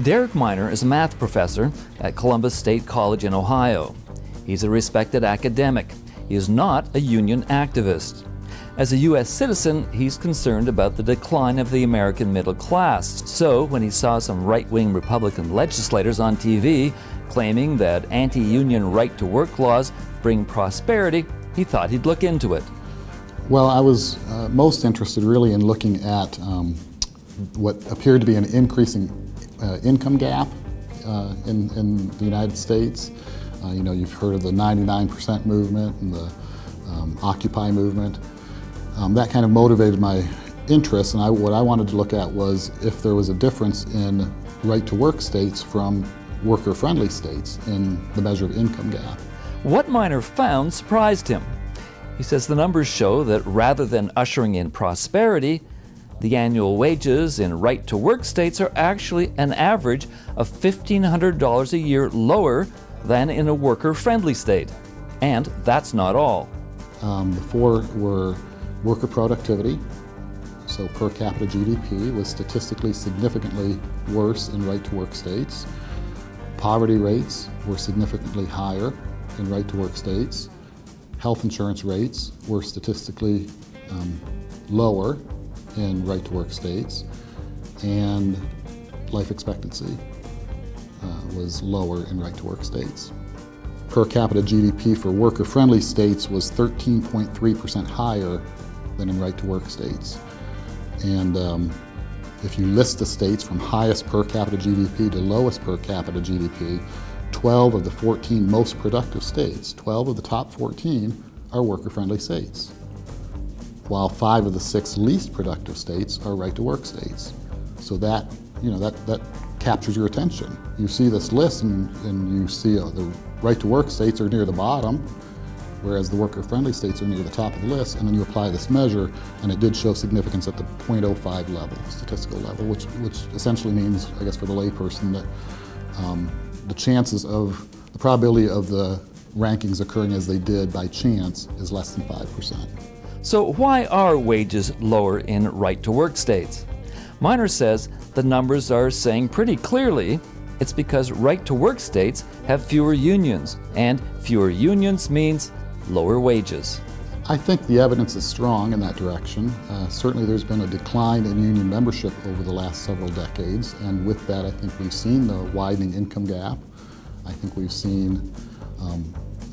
Derek Miner is a math professor at Columbus State College in Ohio. He's a respected academic. He is not a union activist. As a U.S. citizen, he's concerned about the decline of the American middle class. So when he saw some right-wing Republican legislators on TV claiming that anti-union right-to-work laws bring prosperity, he thought he'd look into it. Well, I was most interested really in looking at what appeared to be an increasing income gap in the United States. You know, you've heard of the 99% movement and the Occupy movement. That kind of motivated my interest, and what I wanted to look at was if there was a difference in right-to-work states from worker-friendly states in the measure of income gap. What Miner found surprised him. He says the numbers show that rather than ushering in prosperity, the annual wages in right-to-work states are actually an average of $1,500 a year lower than in a worker-friendly state. And that's not all. The four were worker productivity, so per capita GDP was statistically significantly worse in right-to-work states. Poverty rates were significantly higher in right-to-work states. Health insurance rates were statistically lower in right-to-work states, and life expectancy was lower in right-to-work states. Per capita GDP for worker-friendly states was 13.3% higher than in right-to-work states. And if you list the states from highest per capita GDP to lowest per capita GDP, 12 of the 14 most productive states, 12 of the top 14 are worker-friendly states, while 5 of the 6 least productive states are right-to-work states. So that, you know, that captures your attention. You see this list and you see the right-to-work states are near the bottom, whereas the worker-friendly states are near the top of the list, and then you apply this measure, and it did show significance at the 0.05 level, statistical level, which essentially means, I guess for the layperson, that the chances of, the probability of the rankings occurring as they did by chance is less than 5%. So why are wages lower in right-to-work states? Miner says the numbers are saying pretty clearly it's because right-to-work states have fewer unions, and fewer unions means lower wages. I think the evidence is strong in that direction. Certainly there's been a decline in union membership over the last several decades, and with that I think we've seen the widening income gap. I think we've seen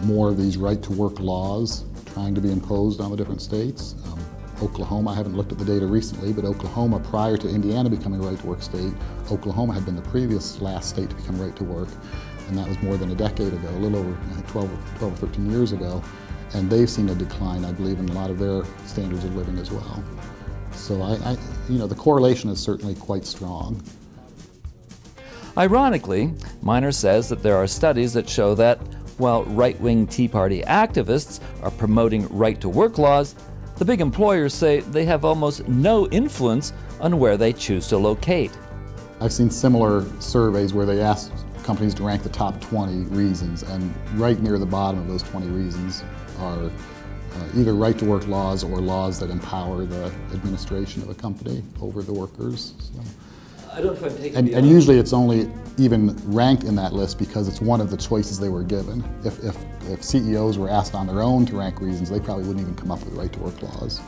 more of these right-to-work laws trying to be imposed on the different states. Oklahoma, I haven't looked at the data recently, but Oklahoma, prior to Indiana becoming a right-to-work state, Oklahoma had been the previous last state to become right-to-work, and that was more than a decade ago, a little over 12 or 13 years ago, and they've seen a decline, I believe, in a lot of their standards of living as well. So you know, the correlation is certainly quite strong. Ironically, Miner says that there are studies that show that while right-wing Tea Party activists are promoting right-to-work laws, the big employers say they have almost no influence on where they choose to locate. I've seen similar surveys where they asked companies to rank the top 20 reasons, and right near the bottom of those 20 reasons are either right-to-work laws or laws that empower the administration of a company over the workers. So. I don't know if I'm taking and usually it's only even ranked in that list because it's one of the choices they were given. If CEOs were asked on their own to rank reasons, they probably wouldn't even come up with right-to-work laws.